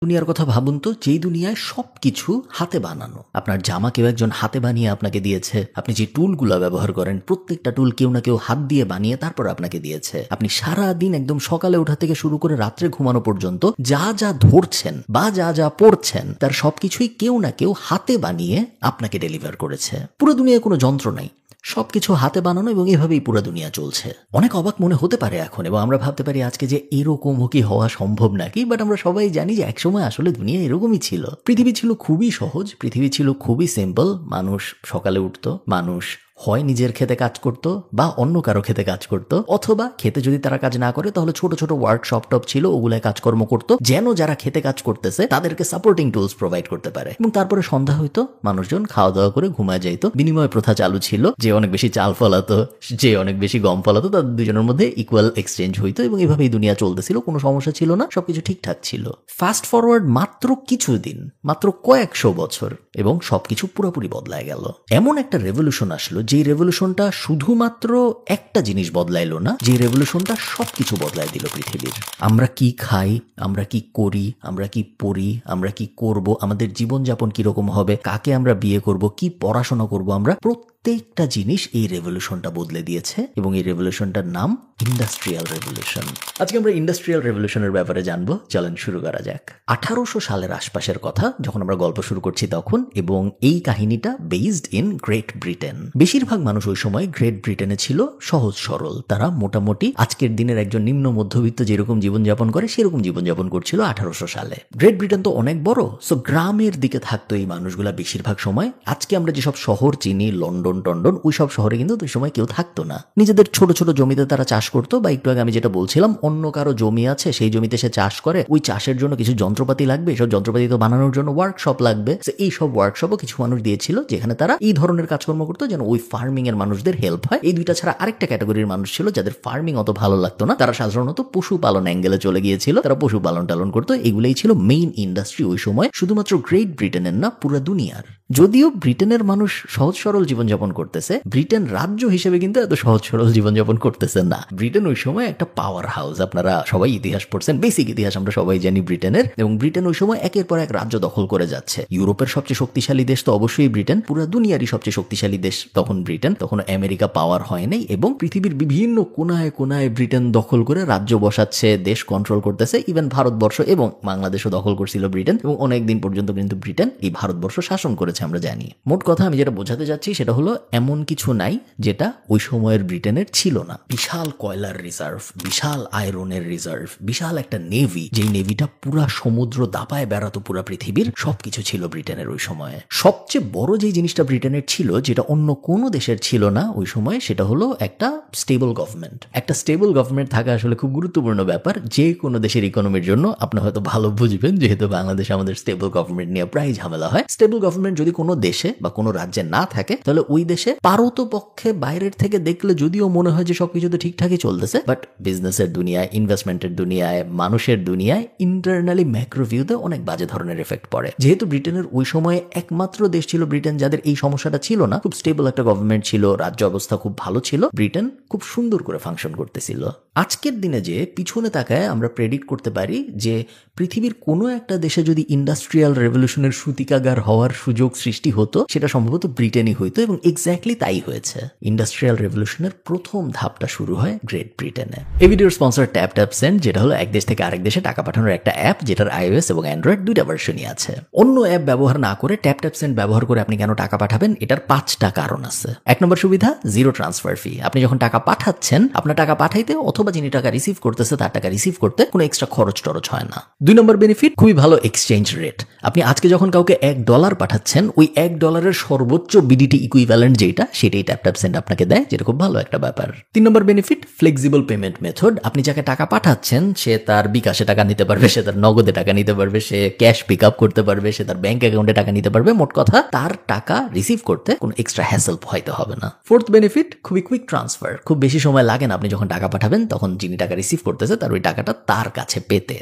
দুনিয়ার কথা ভাবুন তো, যেই দুনিয়ায় সবকিছু হাতে বানানো। আপনার জামা কেউ একজন হাতে বানিয়ে আপনাকে দিয়েছে। আপনি যে টুলগুলো ব্যবহার করেন প্রত্যেকটা টুল কেউ না কেউ হাত দিয়ে বানিয়ে তারপর আপনাকে দিয়েছে। আপনি সারা দিন একদম সকালে ওঠা থেকে শুরু করে রাত্রে ঘুমানো পর্যন্ত যা যা ধরছেন বা যা যা পড়ছেন তার সবকিছুই কেউ না কেউ হাতে বানিয়ে আপনাকে ডেলিভার করেছে। পুরো দুনিয়ায় কোনো যন্ত্র নাই, সবকিছু হাতে বানানো এবং এভাবেই পুরো দুনিয়া চলছে। অনেক অবাক মনে হতে পারে এখন, এবং আমরা ভাবতে পারি আজকে যে এরকমও কি হওয়া সম্ভব নাকি, বাট আমরা সবাই জানি যে একসময় আসলে দুনিয়া এরকমই ছিল। পৃথিবী ছিল খুবই সহজ, পৃথিবী ছিল খুবই সিম্পল। মানুষ সকালে উঠতো, মানুষ হয় নিজের খেতে কাজ করতো বা অন্য কারো খেতে কাজ করতো, অথবা খেতে যদি তারা কাজ না করে তাহলে ছোট ছোট ওয়ার্কশপ টপ ছিল, ওগুলায় কাজকর্ম করতো যেন যারা খেতে কাজ করতেছে তাদেরকে সাপোর্টিং টুলস প্রোভাইড করতে পারে। এবং তারপরে সন্ধ্যা হইতো, মানুষজন খাওয়া দাওয়া করে ঘুমায় যাইতো। বিনিময় প্রথা চালু ছিল, যে অনেক বেশি চাল ফলাতো, যে অনেক বেশি গম ফলাতো, তাদের দুজনের মধ্যে ইকুয়াল এক্সচেঞ্জ হইতো এবং এভাবেই দুনিয়া চলতেছিল। কোনো সমস্যা ছিল না, সবকিছু ঠিকঠাক ছিল। ফাস্ট ফরওয়ার্ড মাত্র কিছুদিন, মাত্র কয়েকশো বছর, এবং সবকিছু পুরোপুরি বদলায় গেল। এমন একটা রেভলিউশন আসলো, যে রেভলিউশনটা শুধুমাত্র একটা জিনিস বদলাইলো না, যে রেভলিউশনটা সবকিছু বদলাই দিল পৃথিবীর। আমরা কি খাই, আমরা কি করি, আমরা কি পড়ি, আমরা কি করব, আমাদের জীবনযাপন কিরকম হবে, কাকে আমরা বিয়ে করব, কি পড়াশোনা করব, আমরা প্রত্যেকটা জিনিস এই রেভলিউশনটা বদলে দিয়েছে। এবং এই রেভলিউশনটার নাম ইন্ডাস্ট্রিয়াল রেভলিউশন। আজকে আমরা ইন্ডাস্ট্রিয়াল রেভলিউশনের ব্যাপারে জানবো। চলেন শুরু করা যাক। 1800 সালের আশপাশের কথা যখন আমরা গল্প শুরু করছি তখন, এবং এই কাহিনীটা বেসড ইন গ্রেট ব্রিটেন। বেশিরভাগ মানুষ ওই সময় গ্রেট ব্রিটেনে ছিল সহজ সরল। তারা মোটামুটি আজকের দিনের একজন নিম্ন মধ্যবিত্ত যেরকম জীবনযাপন করে সেরকম জীবনযাপন করছিল 1800 সালে। গ্রেট ব্রিটেন তো অনেক বড়, সো গ্রামের দিকে থাকতো এই মানুষগুলা বেশিরভাগ সময়। আজকে আমরা যেসব শহর চিনি, লন্ডন টন্ডন, ওই সব শহরে কিন্তু ওই সময় কেউ থাকতো না। নিজেদের ছোট ছোট জমিতে তারা চাষ করতো, বা একটু আগে আমি যেটা বলছিলাম, অন্য কারো জমি আছে, সেই জমিতে সে চাষ করে, ওই চাষের জন্য কিছু যন্ত্রপাতি লাগবে, এসব যন্ত্রপাতি তো বানানোর জন্য ওয়ার্কশপ লাগবে। এই সব ওয়ার্কশপও কিছু মানুষ দিয়েছিল, যেখানে তারা এই ধরনের কাজকর্ম করতো যেন ওই ফার্মিং এর মানুষদের হেল্প হয়। এই দুইটা ছাড়া আরেকটা ক্যাটাগরির মানুষ ছিল যাদের ফার্মিং অত ভালো লাগতো না, তারা সাধারণত পশুপালন অ্যাঙ্গেলে চলে গিয়েছিল, তারা পশুপালন টালন করতো। এগুলোই ছিল মেইন ইন্ডাস্ট্রি ওই সময়, শুধুমাত্র গ্রেট ব্রিটেনের না, পুরো দুনিয়ার। যদিও ব্রিটেনের মানুষ সহজ সরল জীবনযাপন করতেছে, ব্রিটেন রাজ্য হিসেবে কিন্তু এত সহজ সরল জীবনযাপন করতেছে না। ব্রিটেন ওই সময় একটা পাওয়ার হাউস। আপনারা সবাই ইতিহাস পড়ছেন, বেসিক ইতিহাস আমরা সবাই জানি ব্রিটেনের। এবং ব্রিটেন ওই সময় একের পর এক রাজ্য দখল করে যাচ্ছে। ইউরোপের সবচেয়ে শক্তিশালী দেশ তো অবশ্যই ব্রিটেন, পুরো দুনিয়ারই সবচেয়ে শক্তিশালী দেশ তখন ব্রিটেন। তখন আমেরিকা পাওয়ার হয় নাই, এবং পৃথিবীর বিভিন্ন কোনায় কোনায় ব্রিটেন দখল করে রাজ্য বসাচ্ছে, দেশ কন্ট্রোল করতেছে। ইভেন ভারতবর্ষ এবং বাংলাদেশও দখল করছিল ব্রিটেন, এবং অনেকদিন পর্যন্ত কিন্তু ব্রিটেন এই ভারতবর্ষ শাসন করেছে, আমরা জানি। মোট কথা আমি যেটা বোঝাতে যাচ্ছি সেটা হলো, এমন কিছু নাই যেটা ওই সময়ের ব্রিটেনের ছিল না। বিশাল কয়লার রিজার্ভ, বিশাল আয়রনের রিজার্ভ, বিশাল একটা নেভি, যেই নেভিটা পুরা সমুদ্র দাপায় বেড়াতো পুরা পৃথিবীর, সবকিছু ছিল ব্রিটেনের ওই সময়ে। সবচেয়ে বড় যে জিনিসটা ব্রিটেনের ছিল, যেটা অন্য কোনো দেশের ছিল না ওই সময়, সেটা হলো একটা স্টেবল গভর্নমেন্ট। একটা স্টেবল গভর্নমেন্ট থাকা আসলে খুব গুরুত্বপূর্ণ ব্যাপার যে কোনো দেশের ইকোনমির জন্য। আপনি হয়তো ভালো বুঝবেন, যেহেতু বাংলাদেশে আমাদের স্টেবল গভর্নমেন্ট নিয়ে প্রায় ঝামেলা হয়। স্টেবল গভর্নমেন্ট যদি কোনো দেশে বা কোনো রাজ্যে না থাকে, তাহলে ওই দেশে পারতপক্ষে বাইরের থেকে দেখলে যদিও মনে হয় যে সবকিছু তো ঠিকঠাকই চলতেছে, বাট বিজনেসের দুনিয়ায়, ইনভেস্টমেন্টের দুনিয়ায়, মানুষের দুনিয়ায় ইন্টারনালি ম্যাক্রোভিউতে অনেক বাজে ধরনের এফেক্ট পড়ে। যেহেতু ব্রিটেনের ওই সময়ে একমাত্র দেশ ছিল ব্রিটেন যাদের এই সমস্যাটা ছিল না, খুব স্টেবল একটা গভর্নমেন্ট ছিল, রাজ্য অবস্থা খুব ভালো ছিল, ব্রিটেন খুব সুন্দর করে ফাংশন করতেছিল। আজকের দিনে যে পিছনে তাকায় আমরা প্রেডিক্ট করতে পারি যে পৃথিবীর কোনো একটা দেশে যদি ইন্ডাস্ট্রিয়াল রেভলিউশনের সূতিকাগার হওয়ার সুযোগ সৃষ্টি হতো, সেটা সম্ভবত ব্রিটেনই হইতো, এবং এক্স্যাক্টলি তাই হয়েছে। ইন্ডাস্ট্রিয়াল রেভলিউশনের প্রথম ধাপটা শুরু হয় গ্রেট ব্রিটেনে। এই ভিডিওর স্পন্সর ট্যাপসেন্ড, যেটা হলো এক দেশ থেকে আরেক দেশে টাকা পাঠানোর একটা অ্যাপ, যেটার iOS এবং অ্যান্ড্রয়েড দুইটা ভার্সনই আছে। অন্য অ্যাপ ব্যবহার না করে ট্যাপসেন্ড ব্যবহার করে আপনি কেন টাকা পাঠাবেন, এটার 5টা কারণ আছে। 1 নম্বর সুবিধা, জিরো ট্রান্সফার ফি। আপনি যখন টাকা পাঠাচ্ছেন, আপনার টাকা পাঠাইতে অথবা যিনি টাকা রিসিভ করতেছে তার টাকা রিসিভ করতে কোনো এক্সট্রা খরচ টরচ হয় না। 2 নম্বর বেনিফিট, খুবই ভালো এক্সচেঞ্জ রেট। আপনি আজকে যখন কাউকে $1 পাঠাচ্ছেন, ওই $1 সর্বোচ্চ বিডিটি ইকুইভ্যালেন্ট যেটা, সেটাই ট্যাপসেন্ড আপনাকে দেয়, যেটা খুব ভালো একটা ব্যাপার। 3 নম্বর বেনিফিট, ফ্লেক্সিবল পেমেন্ট মেথড। আপনি যাকে টাকা পাঠাচ্ছেন সে তার বিকাশে টাকা নিতে পারবে, সে তার নগদে টাকা নিতে পারবে, সে ক্যাশ পিক আপ করতে পারবে, সে তার ব্যাংক অ্যাকাউন্টে টাকা নিতে পারবে। মোট কথা, তার টাকা রিসিভ করতে কোনো এক্সট্রা হ্যাসেল হইতে হবে না। 4th বেনিফিট, খুবই কুইক ট্রান্সফার। খুব বেশি সময় লাগে না আপনি যখন টাকা পাঠাবেন, তখন যিনি টাকা রিসিভ করতেছে তার ওই টাকাটা তার কাছে পেতে।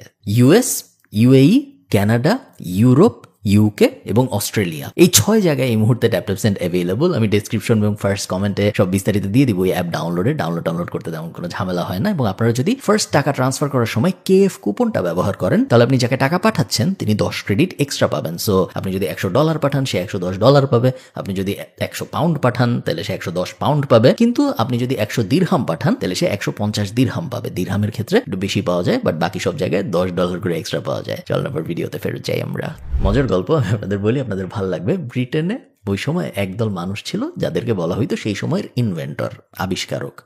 US, UAE, Canada, Europe, UK এবং অস্ট্রেলিয়া। এই 6 জায়গায় এই মুহূর্তে ট্যাপট্যাপসেন্ড অ্যাভেলেবল। আমি ডেসক্রিপশন এবং ফার্স্ট কমেন্টে সব বিস্তারিত দিয়ে দিব। এই অ্যাপ ডাউনলোড করতে তেমন কোনো ঝামেলা হয় না। এবং আপনারা যদি ফার্স্ট টাকা ট্রান্সফার করার সময় কেএফ কুপনটা ব্যবহার করেন, তাহলে আপনি যাকে টাকা পাঠাচ্ছেন তিনি 10 ক্রেডিট এক্সট্রা পাবেন। সো আপনি যদি $100 পাঠান, সে $110 পাবে। আপনি যদি 100 পাউন্ড পাঠান, তাহলে সে 110 পাউন্ড পাবে। কিন্তু আপনি যদি 100 দিরহাম পাঠান, তাহলে সে 150 দিরহাম পাবে। দিরহামের ক্ষেত্রে একটু বেশি পাওয়া যায়, বাট বাকি সব জায়গায় $10 করে এক্সট্রা পাওয়া যায়। চলুন আবার ভিডিওতে ফেরত যাই আমরা। মজার গল্প আমি আপনাদের বলি, আপনাদের ভালো লাগবে। ব্রিটেনে ওই সময় একদল মানুষ ছিল যাদেরকে বলা হইতো সেই সময়ের ইনভেন্টর,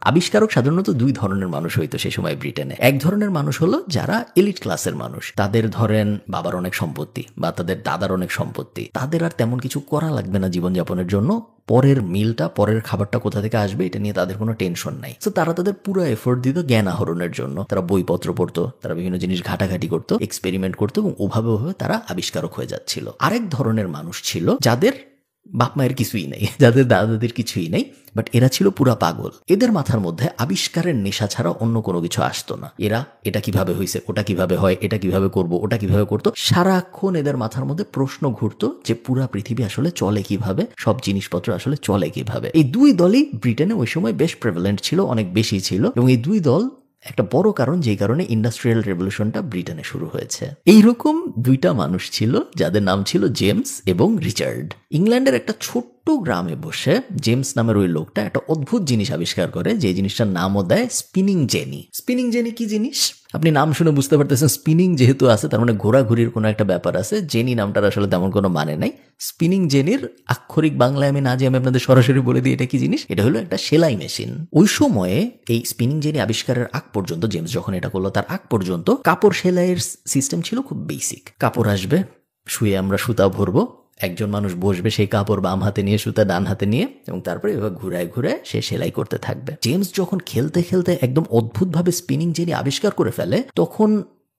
আবিষ্কারক সাধারণত 2 ধরনের মানুষ হইতো সেই সময় ব্রিটেনে। এক ধরনের মানুষ হলো যারা এলিট ক্লাসের মানুষ, তাদের ধরেন বাবার অনেক সম্পত্তি বা তাদের দাদার অনেক সম্পত্তি, তাদের আর তেমন কিছু করা লাগবে না জীবনযাপনের জন্য। পরের মিলটা, পরের খাবারটা কোথা থেকে আসবে এটা নিয়ে তাদের কোনো টেনশন নাই। তো তারা তাদের পুরো এফোর্ট দিত জ্ঞান আহরণের জন্য। তারা বইপত্র পড়তো, তারা বিভিন্ন জিনিস ঘাটাঘাটি করতো, এক্সপেরিমেন্ট করতো, এবং ওভাবে তারা আবিষ্কারক হয়ে যাচ্ছিল। আরেক ধরনের মানুষ ছিল যাদের বাপ মায়ের কিছুই নেই, যাদের দাদাদের কিছুই নেই, বাট এরা ছিল পুরা পাগল। এদের মাথার মধ্যে আবিষ্কারের নেশা ছাড়া অন্য কোনো কিছু আসতো না। এরা এটা কিভাবে হয়েছে, ওটা কিভাবে হয়, এটা কিভাবে করব, ওটা কিভাবে করতো, সারাক্ষণ এদের মাথার মধ্যে প্রশ্ন ঘুরতো যে পুরা পৃথিবী আসলে চলে কিভাবে, সব জিনিসপত্র আসলে চলে কিভাবে। এই 2 দলই ব্রিটেনে ওই সময় বেশ প্রেভেলেন্ট ছিল, অনেক বেশি ছিল। এবং এই 2 দল একটা বড় কারণ যেই কারণে ইন্ডাস্ট্রিয়াল রেভলিউশনটা ব্রিটেনে শুরু হয়েছে। এইরকম 2টা মানুষ ছিল যাদের নাম ছিল জেমস এবং রিচার্ড। ইংল্যান্ডের একটা ছোট্ট গ্রামে বসে জেমস নামের ওই লোকটা একটা অদ্ভুত জিনিস আবিষ্কার করে, যে জিনিসটার নামও দেয় স্পিনিং জেনি। স্পিনিং জেনি কি জিনিস আপনি নাম শুনে বুঝতে পারতেছেন। স্পিনিং যেহেতু আছে তার মানে ঘোরাঘুরির কোনো একটা ব্যাপার আছে। জেনি নামটার আসলে তেমন কোনো মানে নাই। স্পিনিং জেনির আক্ষরিক বাংলায় আমি আপনাদের সরাসরি বলে দিই এটা কি জিনিস। এটা হলো একটা সেলাই মেশিন। ওই সময়ে এই স্পিনিং জেনি আবিষ্কারের আগ পর্যন্ত, জেমস যখন এটা করলো তার আগ পর্যন্ত কাপড় সেলাইয়ের সিস্টেম ছিল খুব বেসিক। কাপড় আসবে, শুয়ে আমরা সুতা ভরবো, একজন মানুষ বসবে, সেই কাপড় বাম হাতে নিয়ে সুতা ডান হাতে নিয়ে, এবং তারপরে এভাবে ঘুরায় ঘুরায় সে সেলাই করতে থাকবে। জেমস যখন খেলতে খেলতে একদম অদ্ভুতভাবে স্পিনিং জেনি আবিষ্কার করে ফেলে, তখন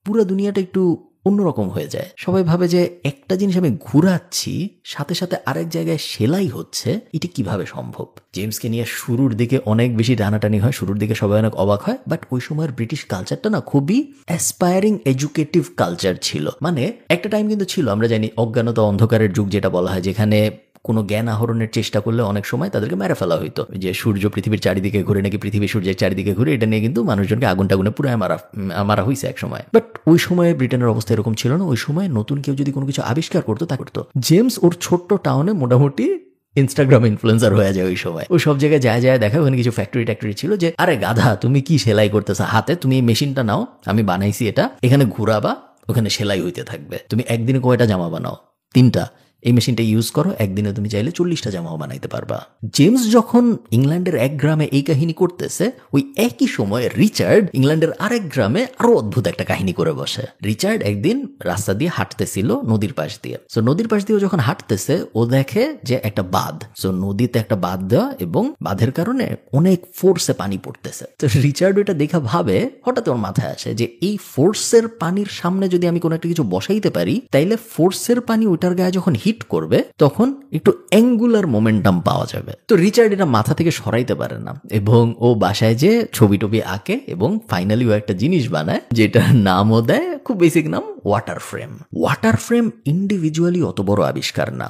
পুরো দুনিয়াটা একটু অন্যরকম হয়ে যায়। সবাই ভাবে যে একটা জিনিস আমি ঘুরাচ্ছি, সাথে সাথে আরেক জায়গায় সেলাই হচ্ছে, এটা কিভাবে সম্ভব। জেমসকে নিয়ে শুরুর দিকে অনেক বেশি টানাটানি হয়, শুরুর দিকে সবাই অনেক অবাক হয়, বাট ওই সময়ের ব্রিটিশ কালচারটা না খুবই অ্যাসপায়ারিং এডুকেটিভ কালচার ছিল। মানে একটা টাইম কিন্তু ছিল, আমরা জানি অজ্ঞানতা অন্ধকারের যুগ যেটা বলা হয়, যেখানে কোনো জ্ঞান আহরণের চেষ্টা করলে অনেক সময় তাদেরকে মেরে ফেলা হইতো। যে সূর্য পৃথিবীর চারিদিকে ঘুরে নাকি পৃথিবী সূর্যের চারিদিকে ঘুরে, এটা নিয়ে কিন্তু মানুষজনকে আগুন টাগুনে পুরো মারা হয়েছে এক সময়। বাট ওই সময় ব্রিটেনের অবস্থা এরকম ছিল না। ওই সময় নতুন কেউ যদি কোনো কিছু আবিষ্কার করতো তা করতো। জেমস ওর ছোট্ট টাউনে মোটামুটি ইনস্টাগ্রাম ইনফ্লুয়েন্সার হয়ে যায় ওই সময়। ওই সব জায়গায় যায় দেখা, ওখানে কিছু ফ্যাক্টরি ছিল যে, আরে গাধা তুমি কি সেলাই করতেছ হাতে, তুমি এই মেশিনটা নাও, আমি বানাইছি এটা, এখানে ঘুরাবা, ওখানে সেলাই হইতে থাকবে। তুমি একদিনে কয়টা জামা বানাও? 3টা। এই মেশিনটা ইউজ করো, একদিনে তুমি চাইলে 40টা জামাও বানাইতে পারবা। জেমস যখন ইংল্যান্ডের এক গ্রামে এই কাহিনী করতেছে, ওই একই সময় রিচার্ড ইংল্যান্ডের আরেক গ্রামে আরো অদ্ভুত একটা কাহিনী করে বসে। রিচার্ড একদিন রাস্তা দিয়ে হাঁটতেছিল নদীর পাশ দিয়ে। সো নদীর পাশ দিয়ে যখন হাঁটতেছে, ও দেখে যে একটা বাঁধ। সো নদীতে একটা বাঁধ দেওয়া, এবং বাঁধের কারণে অনেক ফোর্সে পানি পড়তেছে। তো রিচার্ড ওইটা দেখা ভাবে, হঠাৎ ওর মাথায় আসে যে এই ফোর্সের পানির সামনে যদি আমি কোনো একটা কিছু বসাইতে পারি, তাইলে ফোর্সের পানি ওইটার গায়ে যখন হিট করবে তখন একটু অ্যাঙ্গুলার মোমেন্টাম পাওয়া যাবে। তো রিচার্ড এটা মাথা থেকে সরাইতে পারে না, এবং ও বাসায় যে ছবি টবি আঁকে, এবং ফাইনালি ও একটা জিনিস বানায় যেটার নামও দেয়, খুব বেসিক নাম, water frame. Water frame individually অত বড় আবিষ্কার না,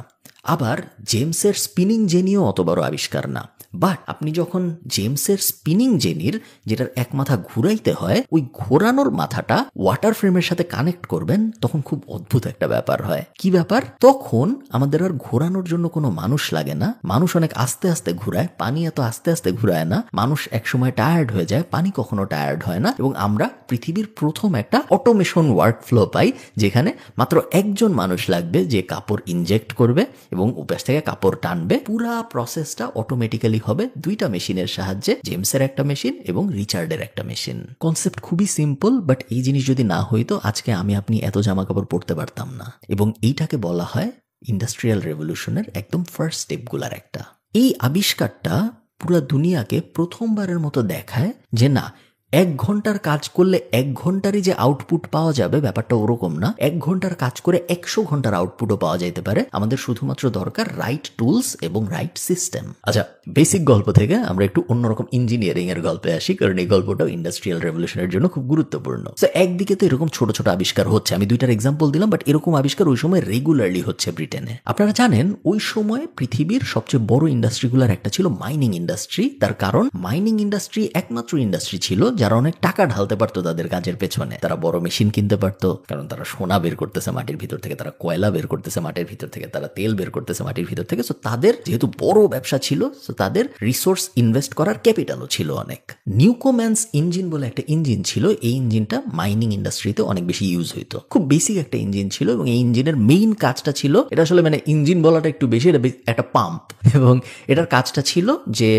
আবার জেমসের স্পিনিং জেনিও অত বড় আবিষ্কার না। বাট আপনি যখন জেমসের স্পিনিং জেনির, যেটার এক মাথা ঘুরাইতে হয়, ওই ঘোরানোর মাথাটা ওয়াটার ফ্রেমের সাথে কানেক্ট করবেন, তখন খুব অদ্ভুত একটা ব্যাপার হয়। কি ব্যাপার? তখন আমাদের আর ঘোরানোর জন্য কোনো মানুষ লাগে না। মানুষ অনেক আস্তে আস্তে ঘুরায়, পানি এত আস্তে আস্তে ঘুরায় না। মানুষ একসময় টায়ার্ড হয়ে যায়, পানি কখনো টায়ার্ড হয় না। এবং আমরা পৃথিবীর প্রথম একটা অটোমেশন ওয়ার্ক ফ্লো পাই, যেখানে মাত্র একজন মানুষ লাগবে যে কাপড় ইনজেক্ট করবে এবং উপাস থেকে কাপড় টানবে। পুরা প্রসেসটা অটোমেটিক্যালি হবে 2টা মেশিনের সাহায্যে, জেমসের একটা মেশিন এবং রিচার্ডের একটা মেশিন। কনসেপ্ট খুবই সিম্পল, বাট এই জিনিস যদি না হইতো আজকে আমি আপনি এত জামা কাপড় পরতে পারতাম না। এবং এইটাকে বলা হয় ইন্ডাস্ট্রিয়াল রেভলিউশনের একদম ফার্স্ট স্টেপগুলার একটা। এই আবিষ্কারটা পুরা দুনিয়াকে প্রথমবারের মতো দেখায় যে না, 1 ঘন্টার কাজ করলে 1 ঘন্টারই যে আউটপুট পাওয়া যাবে ব্যাপারটা ওরকম না। 1 ঘন্টার কাজ করে 100 ঘন্টার আউটপুটও পাওয়া যাইতে পারে। আমাদের শুধুমাত্র দরকার রাইট টুলস এবং রাইট সিস্টেম। আচ্ছা, বেসিক গল্প থেকে আমরা একটু অন্যরকম ইঞ্জিনিয়ারিং এর গল্পে আসি, কারণ এই গল্পটাও ইন্ডাস্ট্রিয়াল রেভলিউশনের জন্য খুব গুরুত্বপূর্ণ। তো একদিকে তো এরকম ছোট ছোট আবিষ্কার হচ্ছে, আমি 2টার এক্সাম্পল দিলাম, বাট এরকম আবিষ্কার ওই সময় রেগুলারলি হচ্ছে ব্রিটেনে। আপনারা জানেন ওই সময় পৃথিবীর সবচেয়ে বড় ইন্ডাস্ট্রিগুলোর একটা ছিল মাইনিং ইন্ডাস্ট্রি। তার কারণ মাইনিং ইন্ডাস্ট্রি একমাত্র ইন্ডাস্ট্রি ছিল যারা অনেক টাকা ঢালতে পারতো তাদের কাজের পেছনে। তারা বড় মেশিন কিনতে পারতো, কারণ তারা সোনা বের করতেছে মাটির ভিতর থেকে, তারা কয়লা বের করতেছে মাটির ভিতর থেকে, তারা তেল বের করতেছে মাটির ভিতর থেকে। সো তাদের যেহেতু বড় ব্যবসা ছিল, সো তাদের রিসোর্স ইনভেস্ট করার ক্যাপিটালও ছিল অনেক। নিউকোম্যান্স ইঞ্জিন বলে একটা ইঞ্জিন ছিল, এই ইঞ্জিনটা মাইনিং ইন্ডাস্ট্রিতে অনেক বেশি ইউজ হইতো। খুব বেসিক একটা ইঞ্জিন ছিল এবং এই ইঞ্জিনের মেইন কাজটা ছিল, এটা আসলে মানে ইঞ্জিন বলাটা একটু বেশি, এটা একটা পাম্প, এবং এটার কাজটা ছিল যে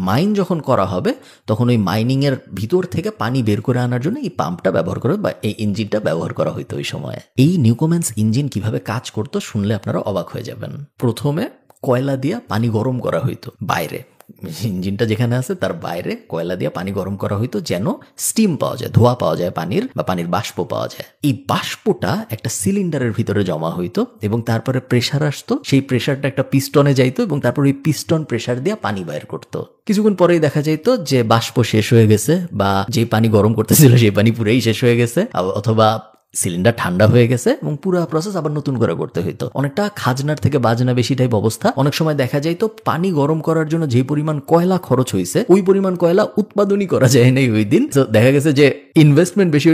মাইন যখন করা হবে তখন ওই মাইনিং এর ভিতর থেকে পানি বের করে আনার জন্য এই পাম্পটা ব্যবহার করে বা এই ইঞ্জিনটা ব্যবহার করা হইতো ওই সময়। এই নিউকোম্যান্স ইঞ্জিন কিভাবে কাজ করতো শুনলে আপনারা অবাক হয়ে যাবেন। প্রথমে কয়লা দিয়ে পানি গরম করা হইতো বাইরে, ইঞ্জিনটা যেখানে আছে তার বাইরে কয়লা দিয়ে পানি গরম করা হইতো যেন স্টিম পাওয়া যায়, ধোঁয়া পাওয়া যায় পানির, বা পানির বাষ্প পাওয়া যায়। এই বাষ্পটা একটা সিলিন্ডারের ভিতরে জমা হইতো এবং তারপরে প্রেসার আসতো, সেই প্রেসারটা একটা পিস্টনে যাইতো এবং তারপর ওই পিস্টন প্রেসার দিয়ে পানি বাইর করতো। কিছুক্ষণ পরেই দেখা যাইতো যে বাষ্প শেষ হয়ে গেছে, বা যে পানি গরম করতেছিল সেই পানি পুরোই শেষ হয়ে গেছে, অথবা সিলিন্ডার ঠান্ডা হয়ে গেছে এবং পুরো প্রসেস আবার নতুন করে করতে হইতো। অনেকটা খাজনার থেকে বাজনা বেশি টাইপ অবস্থা। অনেক সময় দেখা যায় তো পানি গরম করার জন্য যে পরিমাণ কয়লা খরচ হয়েছে ওই পরিমাণ কয়লা উৎপাদনই করা যায় নাই ওই দিন। তো দেখা গেছে যে ইনভেস্টমেন্ট বেশি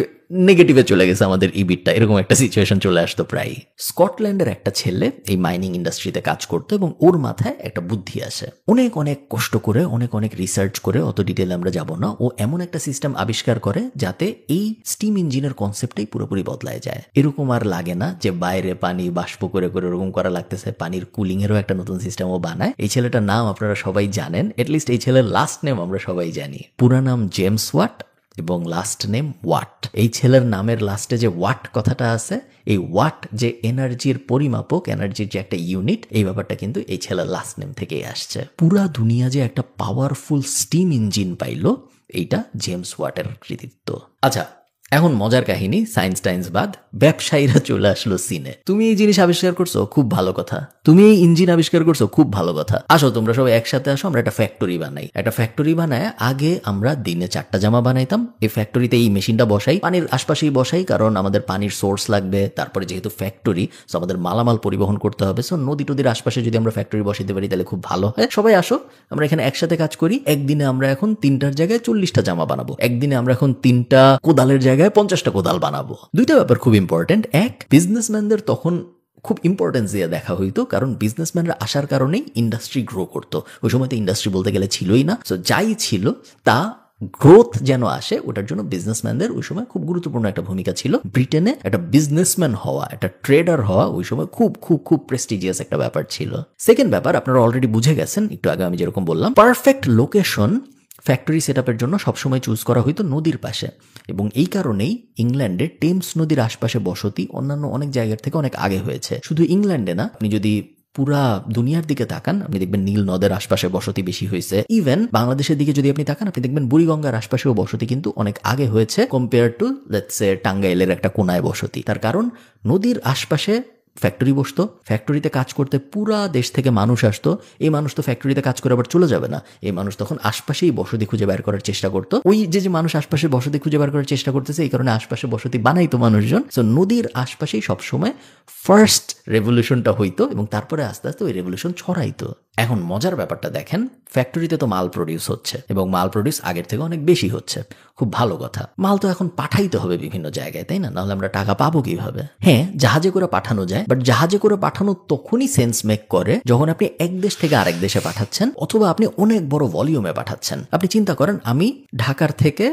নেগেটিভে চলে গেছে আমাদের ইবিটটা, এরকম একটা সিচুয়েশন চলে আসতো প্রায়। স্কটল্যান্ডের একটা ছেলে এই মাইনিং ইন্ডাস্ট্রিতে কাজ করতো এবং ওর মাথায় একটা বুদ্ধি আসে। অনেক অনেক কষ্ট করে, অনেক অনেক রিসার্চ করে, অত ডিটেলে আমরা যাব না, ও এমন একটা সিস্টেম আবিষ্কার করে যাতে এই স্টিম ইঞ্জিনের কনসেপ্টটাই পুরোপুরি বদলায় যায়। এরকম আর লাগে না যে বাইরে পানি বাষ্প করে করে ওরকম করা লাগতেছে, পানির কুলিং এরও একটা নতুন সিস্টেমও বানায়। এই ছেলেটার নাম আপনারা সবাই জানেন, এটলিস্ট এই ছেলের লাস্ট নেম আমরা সবাই জানি। পুরা নাম জেমস ওয়াট এবং লাস্ট নেম ওয়াট। এই ছেলের নামের লাস্টে যে ওয়াট কথাটা আছে, এই ওয়াট যে এনার্জির পরিমাপক, এনার্জির যে একটা ইউনিট, এই ব্যাপারটা কিন্তু এই ছেলের লাস্ট নেম থেকেই আসছে। পুরা দুনিয়া যে একটা পাওয়ারফুল স্টিম ইঞ্জিন পাইলো, এইটা জেমস ওয়াটের কৃতিত্ব। আচ্ছা, এখন মজার কাহিনী, সায়েন্স টাইন্স বাদ, ব্যবসায়ীরা চলে আসলো সিনে। তুমি এই জিনিস আবিষ্কার করছো, খুব ভালো কথা। তুমি এই ইঞ্জিন আবিষ্কার করছো, খুব ভালো কথা। আসো তোমরা সবাই একসাথে আসো, আমরা একটা ফ্যাক্টরি বানাই। একটা ফ্যাক্টরি বানায় আগে আমরা দিনে 4টা জামা বানাইতাম। এই ফ্যাক্টরিতে এই মেশিনটা বসাই, পানির আশপাশেই বসাই, কারণ আমাদের পানির সোর্স লাগবে। তারপরে যেহেতু ফ্যাক্টরি, সো আমাদের মালামাল পরিবহন করতে হবে। সো নদী টদির আশপাশে যদি আমরা ফ্যাক্টরি বসাইতে পারি তাহলে খুব ভালো হয়। সবাই আসো, আমরা এখানে একসাথে কাজ করি। একদিনে আমরা এখন 3টার জায়গায় 40টা জামা বানাবো। একদিনে আমরা এখন 3টা কোদালের জায়গায় 50টা কোদাল বানাবো। 2টা ব্যাপার খুব ইম্পর্টেন্ট। এক, বিজনেসম্যানদের তখন খুব ইম্পর্টেন্স দিয়ে দেখা হইতো, কারণ বিজনেসম্যানরা আসার কারণেই ইন্ডাস্ট্রি গ্রো করতো। ওই সময় তো ইন্ডাস্ট্রি বলতে গেলে ছিলই না। সো যাই ছিল তা গ্রোথ যেন আসে, ওটার জন্য বিজনেসম্যানদের ওই সময় খুব গুরুত্বপূর্ণ একটা ভূমিকা ছিল। ব্রিটেনে একটা বিজনেসম্যান হওয়া, একটা ট্রেডার হওয়া ওই সময় খুব খুব খুব প্রেস্টিজিয়াস একটা ব্যাপার ছিল। সেকেন্ড ব্যাপার, আপনারা অলরেডি বুঝে গেছেন একটু আগে আমি যেরকম বললাম, পারফেক্ট লোকেশন ফ্যাক্টরি সেটআপের জন্য সবসময় চুজ করা হইতো নদীর পাশে, এবং এই কারণেই ইংল্যান্ডে টেমস নদীর আশপাশে বসতি অন্যান্য অনেক জায়গার থেকে অনেক আগে হয়েছে। শুধু ইংল্যান্ডে না, আপনি যদি পুরা দুনিয়ার দিকে তাকান আপনি দেখবেন নীল নদের আশপাশে বসতি বেশি হয়েছে। ইভেন বাংলাদেশের দিকে যদি আপনি তাকান আপনি দেখবেন বুড়িগঙ্গার আশপাশেও বসতি কিন্তু অনেক আগে হয়েছে কম্পেয়ার টু লেটস সে টাঙ্গাইলের একটা কোনায় বসতি। তার কারণ নদীর আশপাশে ফ্যাক্টরি বসতো, ফ্যাক্টরিতে কাজ করতে পুরা দেশ থেকে মানুষ আসতো। এই মানুষ তো ফ্যাক্টরিতে কাজ করে আবার চলে যাবে না, এই মানুষ তখন আশপাশেই বসতি খুঁজে বের করার চেষ্টা করতো। ওই যে মানুষ আশপাশে বসতি খুঁজে বের করার চেষ্টা করতেছে, এই কারণে আশপাশে বসতি বানাইতো মানুষজন। সো নদীর আশপাশেই সবসময় ফার্স্ট রেভলিউশনটা হইতো এবং তারপরে আস্তে আস্তে ওই রেভলিউশন ছড়াইতো। এখন মজার ব্যাপারটা দেখেন, ফ্যাক্টরিতে তো মাল প্রডিউস হচ্ছে এবং মাল প্রডিউস আগের থেকে অনেক বেশি হচ্ছে, খুব ভালো কথা। মাল তো এখন পাঠাইতে হবে বিভিন্ন জায়গায়, তাই না? নাহলে আমরা টাকা পাবো কিভাবে? হ্যাঁ, জাহাজে করে পাঠানো যায়, বাট জাহাজে করে পাঠানো তখনই সেন্স মেক করে যখন আপনি এক দেশ থেকে আরেক দেশে পাঠাচ্ছেন, অথবা আপনি অনেক বড় ভলিউমে পাঠাচ্ছেন। আপনি চিন্তা করেন, আমি ঢাকার থেকে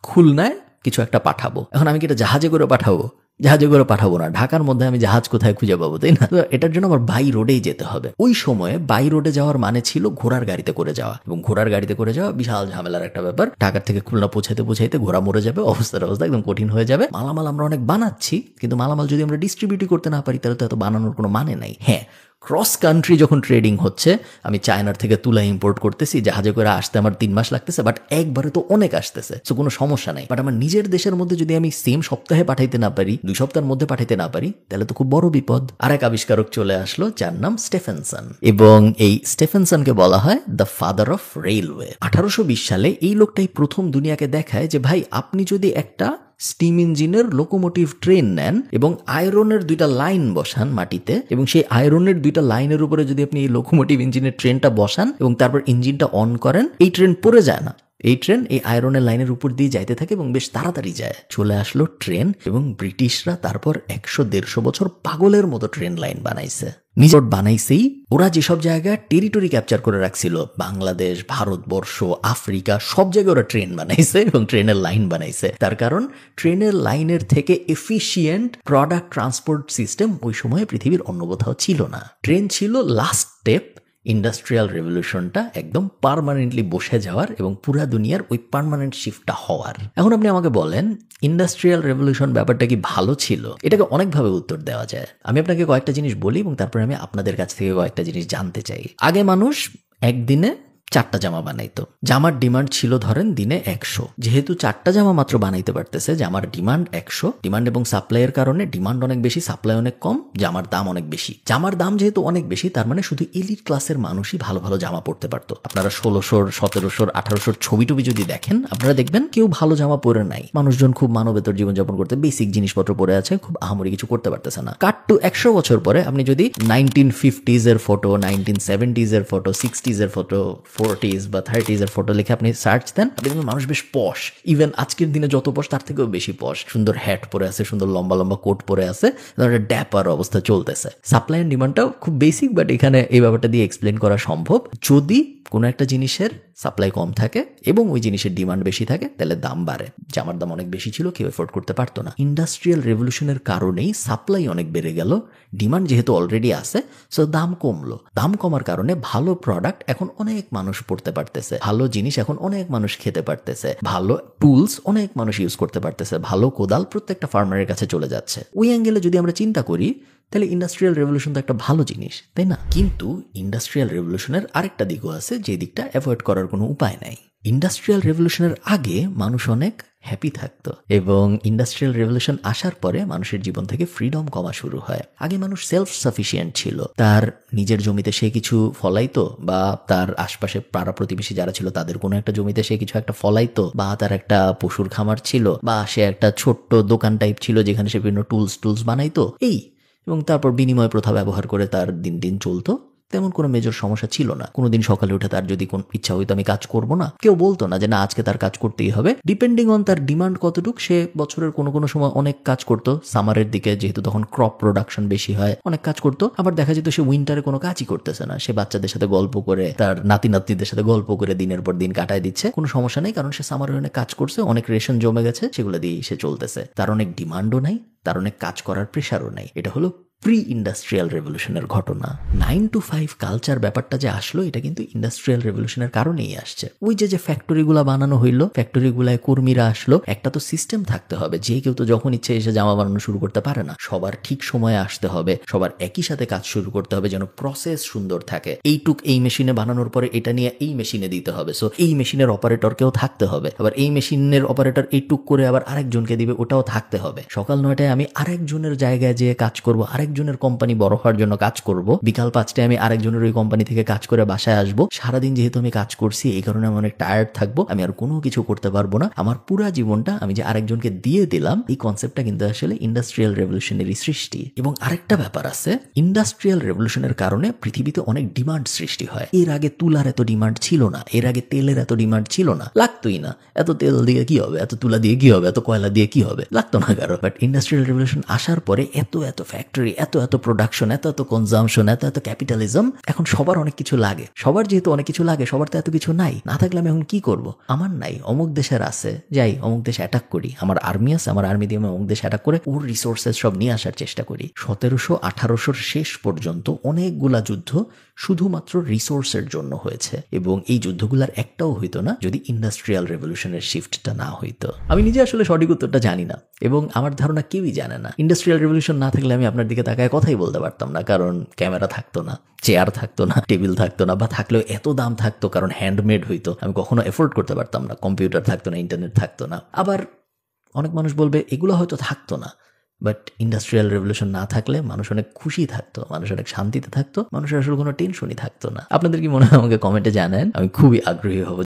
খুলনায় কিছু একটা পাঠাবো, এখন আমি কি এটা জাহাজে করে পাঠাবো জাহাজে করে পাঠাবো না, ঢাকার মধ্যে আমি জাহাজ কোথায় খুঁজে পাবো, তাই না? তো এটার জন্য আমার বাই রোডেই যেতে হবে। ওই সময়ে বাই রোডে যাওয়ার মানে ছিল ঘোড়ার গাড়িতে করে যাওয়া, এবং ঘোড়ার গাড়িতে করে যাওয়া বিশাল ঝামেলার একটা ব্যাপার। ঢাকার থেকে খুলনা পৌঁছাইতে ঘোড়া মরে যাবে, অবস্থা একদম কঠিন হয়ে যাবে। মালামাল আমরা অনেক বানাচ্ছি, কিন্তু মালামাল যদি আমরা ডিস্ট্রিবিউট করতে না পারি তাহলে তো এত বানানোর কোনো মানে নাই। হ্যাঁ, ক্রস কান্ট্রি যখন ট্রেডিং হচ্ছে, আমি চায়নার থেকে তুলা ইম্পোর্ট করতেছি, জাহাজে করে আসতে আমার 3 মাস লাগতেছে, বাট একবারে তো অনেক আসতেছে, তো কোনো সমস্যা নাই। বাট আমার নিজের দেশের মধ্যে যদি আমি সেম সপ্তাহে পাঠাইতে না পারি, 2 সপ্তাহের মধ্যে পাঠাইতে না পারি, তাহলে তো খুব বড় বিপদ। আরেক আবিষ্কারক চলে আসলো যার নাম স্টেফেনসন, এবং এই স্টেফেনসনকে বলা হয় দ্য ফাদার অফ রেলওয়ে। 1820 সালে এই লোকটাই প্রথম দুনিয়াকে দেখায় যে ভাই, আপনি যদি একটা স্টিম ইঞ্জিনের লোকোমোটিভ ট্রেন নেন এবং আয়রনের 2টা লাইন বসান মাটিতে, এবং সেই আয়রনের 2টা লাইনের উপরে যদি আপনি এই লোকোমোটিভ ইঞ্জিনের ট্রেনটা বসান এবং তারপর ইঞ্জিনটা অন করেন, এই ট্রেন পড়ে যায় না। এই ট্রেন এই আয়রনের লাইনের উপর দিয়ে যাইতে থাকে এবং বেশ তাড়াতাড়ি যায়। চলে আসলো ট্রেন, এবং ব্রিটিশরা তারপর 100-150 বছর পাগলের মতো ট্রেন লাইন বানাইছে। নিজের বানাইছেই ওরা যেসব জায়গায় টেরিটরি ক্যাপচার করে রাখছিল, বাংলাদেশ, ভারতবর্ষ, আফ্রিকা, সব জায়গায় ওরা ট্রেন বানাইছে এবং ট্রেনের লাইন বানাইছে। তার কারণ ট্রেনের লাইনের থেকে এফিশিয়েন্ট প্রোডাক্ট ট্রান্সপোর্ট সিস্টেম ওই সময়ে পৃথিবীর অন্য কোথাও ছিল না। ট্রেন ছিল লাস্ট স্টেপ ইন্ডাস্ট্রিয়াল রেভলিউশনটা একদম পার্মানেন্টলি বসে যাওয়ার এবং পুরা দুনিয়ার ওই পার্মানেন্ট শিফটটা হওয়ার। এখন আপনি আমাকে বলেন, ইন্ডাস্ট্রিয়াল রেভলিউশন ব্যাপারটা কি ভালো ছিল? এটাকে অনেকভাবে উত্তর দেওয়া যায়। আমি আপনাকে কয়েকটা জিনিস বলি এবং তারপরে আমি আপনাদের কাছ থেকে কয়েকটা জিনিস জানতে চাই। আগে মানুষ একদিনে 4টা জামা বানাইতো। জামার ডিমান্ড ছিল ধরেন দিনে 100। যেহেতু 4টা জামা মাত্র বানাইতে পারতেছে, জামার ডিমান্ড 100, ডিমান্ড এবং সাপ্লাইয়ের কারণে ডিমান্ড অনেক বেশি, সাপ্লাই অনেক কম, জামার দাম অনেক বেশি। জামার দাম যেহেতু অনেক বেশি, তার মানে শুধু এলিট ক্লাসের মানুষই ভালো ভালো জামা পরতে পারতো। আপনারা 1600, 1700, 1800 ছবি টবি যদি দেখেন, আপনারা দেখবেন কেউ ভালো জামা পরে নাই। মানুষজন খুব মানবেতর জীবনযাপন করতে, বেসিক জিনিসপত্র পরে আছে, খুব আহামরি কিছু করতে পারতেছে না। কাট টু 100 বছর পরে আপনি যদি 1950s এর ফটো, 1970s এর ফটো, 60s এর ফটো, 40s বা 30s এর ফটো লিখে আপনি সার্চ দেন, আপনি দেখবেন মানুষ বেশ পশ। ইভেন আজকের দিনে যত পশ তার থেকেও বেশি পশ। সুন্দর হ্যাট পরে আছে, সুন্দর লম্বা লম্বা কোট পরে আছে, ড্যাপার অবস্থা চলতেছে। সাপ্লাই এন্ড ডিমান্ডটাও খুব বেসিক, বাট এখানে এই ব্যাপারটা দিয়ে এক্সপ্লেন করা সম্ভব। যদি কোনো একটা জিনিসের সাপ্লাই কম থাকে এবং ওই জিনিসের ডিমান্ড বেশি থাকে, তাহলে দাম বাড়ে। জামার দাম অনেক বেশি ছিল, কেউ এফোর্ড করতে পারতো না। ইন্ডাস্ট্রিয়াল রেভলিউশনের কারণেই সাপ্লাই অনেক বেড়ে গেল, ডিমান্ড যেহেতু অলরেডি আছে, সো দাম কমলো। দাম কমার কারণে ভালো প্রোডাক্ট এখন অনেক মানুষ পড়তে পারতেছে, ভালো জিনিস এখন অনেক মানুষ খেতে পারতেছে, ভালো টুলস অনেক মানুষ ইউজ করতে পারতেছে, ভালো কোদাল প্রত্যেকটা ফার্মারের কাছে চলে যাচ্ছে। ওই অ্যাঙ্গেলে যদি আমরা চিন্তা করি, তাহলে ইন্ডাস্ট্রিয়াল রেভলিউশন তো একটা ভালো জিনিস, তাই না? কিন্তু ইন্ডাস্ট্রিয়াল রেভলিউশনের আরেকটা দিকও আছে, যে দিকটা অ্যাভয়েড করার কোনো উপায় নাই। ইন্ডাস্ট্রিয়াল রেভলিউশনের আগে মানুষ অনেক হ্যাপি থাকতো, এবং ইন্ডাস্ট্রিয়াল রেভলিউশন আসার পরে মানুষের জীবন থেকে ফ্রিডম কমা শুরু হয়। আগে মানুষ সেলফ সাফিসিয়েন্ট ছিল, তার নিজের জমিতে সে কিছু ফলাইতো, বা তার আশপাশে পাড়া প্রতিবেশী যারা ছিল তাদের কোনো একটা জমিতে সে কিছু একটা ফলাইতো, বা তার একটা পশুর খামার ছিল, বা সে একটা ছোট্ট দোকান টাইপ ছিল যেখানে সে বিভিন্ন টুলস বানাইতো, এবং তারপর বিনিময় প্রথা ব্যবহার করে তার দিন দিন চলতো। তেমন কোনো মেজর সমস্যা ছিল না। কোনোদিন সকালে উঠে তার যদি কোন ইচ্ছা হইতো আমি কাজ করব না, কেউ বলতো না যে না আজকে তার কাজ করতেই হবে। ডিপেন্ডিং অন তার ডিমান্ড কতটুক, সে বছরের কোনো কোনো সময় অনেক কাজ করতো। সামারের দিকে যেহেতু তখন ক্রপ প্রোডাকশন বেশি হয়, অনেক কাজ করতো। আবার দেখা যেত সে উইন্টারে কোনো কাজই করতেছে না, সে বাচ্চাদের সাথে গল্প করে, তার নাতি নাতনিদের সাথে গল্প করে দিনের পর দিন কাটায় দিচ্ছে। কোনো সমস্যা নেই, কারণ সে সামারে অনেক কাজ করছে, অনেক রেশন জমে গেছে, সেগুলো দিয়ে সে চলতেছে। তার অনেক ডিমান্ডও নাই, তার অনেক কাজ করার প্রেশারও নাই। এটা হলো প্রি ইন্ডাস্ট্রিয়াল রেভলিউশনের ঘটনা। 9 to 5 কালচার ব্যাপারটা যে আসলো, এটা কিন্তু ইন্ডাস্ট্রিয়াল রেভলিউশনের কারণেই আসছে। ওই যে ফ্যাক্টরিগুলা বানানো হইলো, ফ্যাক্টরিগুলায় কর্মীরা আসলো, একটা তো সিস্টেম থাকতে হবে। যে কেউ তো যখন ইচ্ছে এসে জামা বানানো শুরু করতে পারে না। সবার ঠিক সময়ে আসতে হবে, সবার একই সাথে কাজ শুরু করতে হবে, যেন প্রসেস সুন্দর থাকে। এইটুক এই মেশিনে বানানোর পরে এটা নিয়ে এই মেশিনে দিতে হবে, সো এই মেশিনের অপারেটরকেও থাকতে হবে। আবার এই মেশিনের অপারেটর এইটুক করে আবার আরেকজনকে দিবে, ওটাও থাকতে হবে। সকাল 9টায় আমি আরেকজনের জায়গায় যেয়ে কাজ করবো, আরেকজনের কোম্পানি বড় হওয়ার জন্য কাজ করব। বিকাল 5টায় আমি আরেকজনের ওই কোম্পানি থেকে কাজ করে বাসায় আসবো। সারাদিন যেহেতু আমি কাজ করছি, এই কারণে আমি অনেক টায়ার্ড থাকবো, আমি আর কোনো কিছু করতে পারবো না। আমার পুরা জীবনটা আমি যে আরেকজনকে দিয়ে দিলাম, এই কনসেপ্টটা কিন্তু আসলে ইন্ডাস্ট্রিয়াল রেভলিউশনেরই সৃষ্টি। এবং আরেকটা ব্যাপার আছে, ইন্ডাস্ট্রিয়াল রেভলিউশনের কারণে পৃথিবীতে অনেক ডিমান্ড সৃষ্টি হয়। এর আগে তুলার এত ডিমান্ড ছিল না, এর আগে তেলের এত ডিমান্ড ছিল না, লাগতোই না। এত তেল দিয়ে কি হবে, এত তুলা দিয়ে কি হবে, এত কয়লা দিয়ে কি হবে, লাগতো না কারো। বাট ইন্ডাস্ট্রিয়াল রেভলিউশন আসার পরে এত ফ্যাক্টরি, এত এত প্রোডাকশন, এত এত কনজামশন, এত এত ক্যাপিটালিজম, এখন সবার অনেক কিছু লাগে, সবার যেহেতু অনেক কিছু লাগে, সবার তো এত কিছু নাই, না থাকলে আমি এখন কি করব? আমার নাই, অমুক দেশের আছে, যাই অমুক দেশ অ্যাটাক করি, আমার আর্মি আছে, আমার আর্মি দিয়ে আমি অমুক দেশ অ্যাটাক করে ওর রিসোর্সেস সব নিয়ে আসার চেষ্টা করি। 1700-1800 শেষ পর্যন্ত অনেকগুলা যুদ্ধ শুধুমাত্র রিসোর্সের জন্য হয়েছে, এবং এই যুদ্ধগুলার একটাও হইতো না যদি ইন্ডাস্ট্রিয়াল রেভলিউশনের শিফটটা না হইতো। আমি নিজে আসলে সঠিক উত্তরটা জানি না, এবং আমার ধারণা কেউই জানে না। ইন্ডাস্ট্রিয়াল রেভলিউশন না থাকলে আমি আপনার দিকে তাকায় কথাই বলতে পারতাম না, কারণ ক্যামেরা থাকতো না, চেয়ার থাকতো না, টেবিল থাকতো না, বা থাকলেও এত দাম থাকতো কারণ হ্যান্ডমেড হইতো, আমি কখনো এফোর্ড করতে পারতাম না। কম্পিউটার থাকতো না, ইন্টারনেট থাকতো না। আবার অনেক মানুষ বলবে এগুলো হয়তো থাকতো না, বাট ইন্ডাস্ট্রিয়াল রেভলিউশন না থাকলে মানুষ অনেক খুশি থাকতো, মানুষ অনেক শান্তিতে থাকতো, মানুষের আসলে কোনো টেনশনই থাকতো না। আপনাদের কি মনে হয় আমাকে কমেন্টে জানান, আমি খুবই আগ্রহী হব